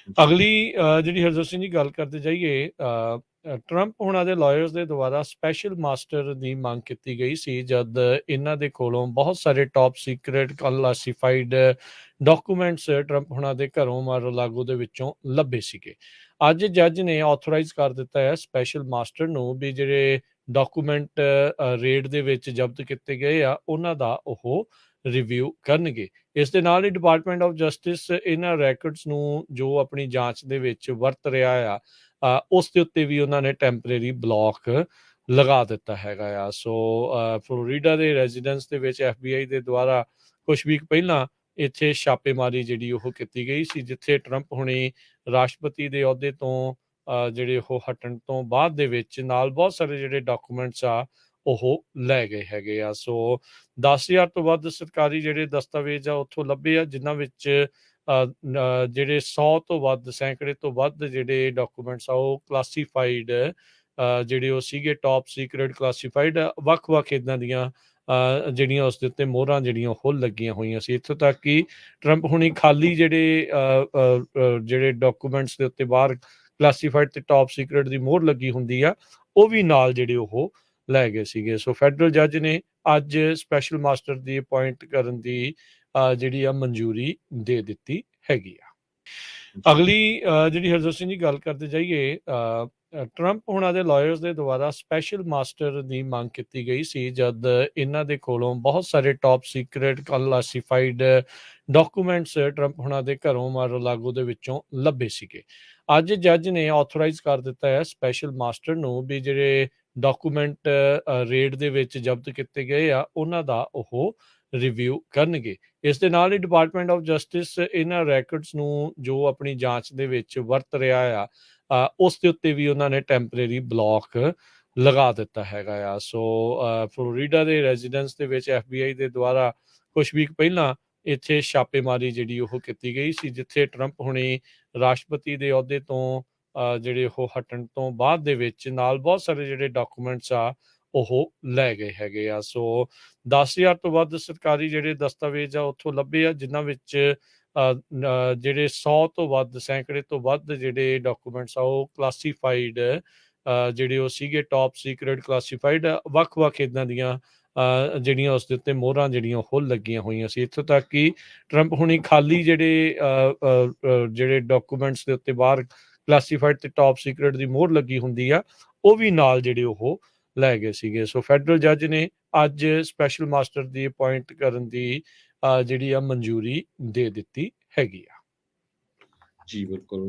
ਜੀ। ਅਗਲੀ ਜਿਹੜੀ ਹਰਜੋਤ ਸਿੰਘ ਜੀ ਗੱਲ ਕਰਦੇ ਜਾਈਏ, ਟਰੰਪ ਹੁਣਾਂ ਦੇ ਲਾਇਰਸ ਦੇ ਦੁਆਰਾ ਸਪੈਸ਼ਲ ਮਾਸਟਰ ਦੀ ਮੰਗ ਕੀਤੀ ਗਈ ਸੀ ਜਦ ਇਹਨਾਂ ਦੇ ਕੋਲੋਂ ਬਹੁਤ ਸਾਰੇ top secret classified documents Trump ਹੁਣਾਂ ਦੇ ਘਰੋਂ ਮਾਰ-ਲਾਗੋ ਦੇ ਵਿੱਚੋਂ ਲੱਭੇ ਸੀਗੇ। ਅੱਜ ਜੱਜ ਨੇ ਆਥੋਰਾਈਜ਼ ਕਰ ਦਿੱਤਾ ਹੈ ਸਪੈਸ਼ਲ ਮਾਸਟਰ ਨੂੰ ਵੀ ਜਿਹੜੇ ਡਾਕੂਮੈਂਟ ਰੇਡ ਦੇ ਵਿੱਚ ਜ਼ਬਤ ਕੀਤੇ ਗਏ ਆ ਉਹਨਾਂ ਦਾ ਉਹ ਰਿਵਿਊ ਕਰਨਗੇ। ਇਸ ਦੇ ਨਾਲ ਹੀ ਡਿਪਾਰਟਮੈਂਟ ਆਫ ਜਸਟਿਸ ਇਹਨਾਂ ਰੈਕਰਡਸ ਨੂੰ ਜੋ ਆਪਣੀ ਜਾਂਚ ਦੇ ਵਿੱਚ ਵਰਤ ਰਿਹਾ ਆ, ਉਸ ਦੇ ਉੱਤੇ ਵੀ ਉਹਨਾਂ ਨੇ ਟੈਂਪਰੇਰੀ ਬਲੌਕ ਲਗਾ ਦਿੱਤਾ ਹੈਗਾ ਆ। ਸੋ ਫਲੋਰੀਡਾ ਦੇ ਰੈਜ਼ੀਡੈਂਸ ਦੇ ਵਿੱਚ FBI ਦੇ ਦੁਆਰਾ ਕੁਛ ਵੀਕ ਪਹਿਲਾਂ ਇੱਥੇ ਛਾਪੇਮਾਰੀ ਜਿਹੜੀ ਉਹ ਕੀਤੀ ਗਈ ਸੀ, ਜਿੱਥੇ ਟਰੰਪ ਹੁਣੀ ਰਾਸ਼ਟਰਪਤੀ ਦੇ ਅਹੁਦੇ ਤੋਂ ਜਿਹੜੇ ਉਹ ਹਟਣ ਤੋਂ ਬਾਅਦ ਦੇ ਵਿੱਚ ਨਾਲ ਬਹੁਤ ਸਾਰੇ ਜਿਹੜੇ ਡਾਕੂਮੈਂਟਸ ਆ ਉਹ ਲੈ ਗਏ ਹੈਗੇ ਆ। ਸੋ 10,000 ਤੋਂ ਵੱਧ ਸਰਕਾਰੀ ਜਿਹੜੇ ਦਸਤਾਵੇਜ਼ ਆ ਉੱਥੋਂ ਲੱਭੇ ਆ, ਜਿਨ੍ਹਾਂ ਵਿੱਚ ਜਿਹੜੇ 100 ਤੋਂ ਵੱਧ, ਸੈਂਕੜੇ ਤੋਂ ਵੱਧ ਜਿਹੜੇ ਡਾਕੂਮੈਂਟਸ ਆ ਉਹ ਕਲਾਸੀਫਾਈਡ ਜਿਹੜੇ ਉਹ ਸੀਗੇ, ਟੌਪ ਸੀਕ੍ਰੇਟ ਕਲਾਸੀਫਾਈਡ ਵੱਖ-ਵੱਖ ਇੱਦਾਂ ਦੀਆਂ ਜਿਹੜੀਆਂ ਉਸ ਦੇ ਉੱਤੇ ਮੋਹਰਾਂ ਜਿਹੜੀਆਂ ਉਹ ਲੱਗੀਆਂ ਹੋਈਆਂ ਸੀ। ਇੱਥੋਂ ਤੱਕ ਕਿ ਟਰੰਪ ਹੁਣੀ ਖਾਲੀ ਜਿਹੜੇ ਡਾਕੂਮੈਂਟਸ ਦੇ ਉੱਤੇ ਬਾਹਰ ਕਲਾਸੀਫਾਈਡ ਤੇ ਟੌਪ ਸੀਕ੍ਰੇਟ ਦੀ ਮੋਹਰ ਲੱਗੀ ਹੁੰਦੀ ਆ, ਉਹ ਵੀ ਨਾਲ ਜਿਹੜੇ ਉਹ ਲੈ ਗਏ ਸੀਗੇ। ਸੋ ਫੈਡਰਲ ਜੱਜ ਨੇ ਅੱਜ ਸਪੈਸ਼ਲ ਮਾਸਟਰ ਦੀ ਅਪਾਇੰਟ ਕਰਨ ਦੀ ਜਿਹੜੀ ਆ ਮਨਜ਼ੂਰੀ ਦੇ ਦਿੱਤੀ ਹੈਗੀ ਆ। ਅਗਲੀ ਜਿਹੜੀ ਹਰਜੋਤ ਸਿੰਘ ਜੀ ਗੱਲ ਕਰਦੇ ਜਾਈਏ, ਟਰੰਪ ਹੁਣਾਂ ਦੇ ਲਾਇਰਸ ਦੇ ਦੁਆਰਾ ਸਪੈਸ਼ਲ ਮਾਸਟਰ ਦੀ ਮੰਗ ਕੀਤੀ ਗਈ ਸੀ ਜਦ ਇਹਨਾਂ ਦੇ ਕੋਲੋਂ ਬਹੁਤ ਸਾਰੇ top secret classified documents Trump ਹੁਣਾਂ ਦੇ ਘਰੋਂ ਮਾਰ-ਲਾਗੋ ਦੇ ਵਿੱਚੋਂ ਲੱਭੇ ਸੀਗੇ। ਅੱਜ ਜੱਜ ਨੇ ਆਥੋਰਾਈਜ਼ ਕਰ ਦਿੱਤਾ ਹੈ ਸਪੈਸ਼ਲ ਮਾਸਟਰ ਨੂੰ ਵੀ ਜਿਹੜੇ ਡਾਕੂਮੈਂਟ ਰੇਡ ਦੇ ਵਿੱਚ ਜ਼ਬਤ ਕੀਤੇ ਗਏ ਆ ਉਹਨਾਂ ਦਾ ਉਹ ਰਿਵਿਊ ਕਰਨਗੇ। ਇਸ ਦੇ ਨਾਲ ਹੀ ਡਿਪਾਰਟਮੈਂਟ ਆਫ ਜਸਟਿਸ ਇਹਨਾਂ ਰੈਕਰਡਸ ਨੂੰ ਜੋ ਆਪਣੀ ਜਾਂਚ ਦੇ ਵਿੱਚ ਵਰਤ ਰਿਹਾ ਆ, ਉਸ ਦੇ ਉੱਤੇ ਵੀ ਉਹਨਾਂ ਨੇ ਟੈਂਪਰੇਰੀ ਬਲੌਕ ਲਗਾ ਦਿੱਤਾ ਹੈਗਾ ਆ। ਸੋ ਫਲੋਰੀਡਾ ਦੇ ਰੈਜ਼ੀਡੈਂਸ ਦੇ ਵਿੱਚ FBI ਦੇ ਦੁਆਰਾ ਕੁਛ ਵੀਕ ਪਹਿਲਾਂ ਇੱਥੇ ਛਾਪੇਮਾਰੀ ਜਿਹੜੀ ਉਹ ਕੀਤੀ ਗਈ ਸੀ, ਜਿੱਥੇ ਟਰੰਪ ਹੁਣੀ ਰਾਸ਼ਟਰਪਤੀ ਦੇ ਅਹੁਦੇ ਤੋਂ ਜਿਹੜੇ ਉਹ ਹਟਣ ਤੋਂ ਬਾਅਦ ਦੇ ਵਿੱਚ ਨਾਲ ਬਹੁਤ ਸਾਰੇ ਜਿਹੜੇ ਡਾਕੂਮੈਂਟਸ ਆ ਉਹ ਲੈ ਗਏ ਹੈਗੇ ਆ। ਸੋ 10,000 ਤੋਂ ਵੱਧ ਸਰਕਾਰੀ ਜਿਹੜੇ ਦਸਤਾਵੇਜ਼ ਆ ਉੱਥੋਂ ਲੱਭੇ ਆ, ਜਿਨ੍ਹਾਂ ਵਿੱਚ ਜਿਹੜੇ 100 ਤੋਂ ਵੱਧ, ਸੈਂਕੜੇ ਤੋਂ ਵੱਧ ਜਿਹੜੇ ਡਾਕੂਮੈਂਟਸ ਆ ਉਹ ਕਲਾਸੀਫਾਈਡ ਜਿਹੜੇ ਉਹ ਸੀਗੇ, ਟੌਪ ਸੀਕ੍ਰੇਟ ਕਲਾਸੀਫਾਈਡ ਵੱਖ-ਵੱਖ ਇੱਦਾਂ ਦੀਆਂ ਜਿਹੜੀਆਂ ਉਸ ਦੇ ਉੱਤੇ ਮੋਹਰਾਂ ਜਿਹੜੀਆਂ ਉਹ ਲੱਗੀਆਂ ਹੋਈਆਂ ਸੀ। ਇੱਥੋਂ ਤੱਕ ਕਿ ਟਰੰਪ ਹੁਣੀ ਖਾਲੀ ਜਿਹੜੇ ਡਾਕੂਮੈਂਟਸ ਦੇ ਉੱਤੇ ਬਾਹਰ ਕਲਾਸੀਫਾਈਡ ਤੇ ਟੌਪ ਸੀਕ੍ਰੇਟ ਦੀ ਮੋਹਰ ਲੱਗੀ ਹੁੰਦੀ ਆ, ਉਹ ਵੀ ਨਾਲ ਜਿਹੜੇ ਉਹ ਲੈ ਗਏ ਸੀਗੇ। ਸੋ ਫੈਡਰਲ ਜੱਜ ਨੇ ਅੱਜ ਸਪੈਸ਼ਲ ਮਾਸਟਰ ਦੀ ਅਪਾਇੰਟ ਕਰਨ ਦੀ ਜਿਹੜੀ ਆ ਮਨਜ਼ੂਰੀ ਦੇ ਦਿੱਤੀ ਹੈਗੀ ਆ। ਜੀ ਬਿਲਕੁਲ।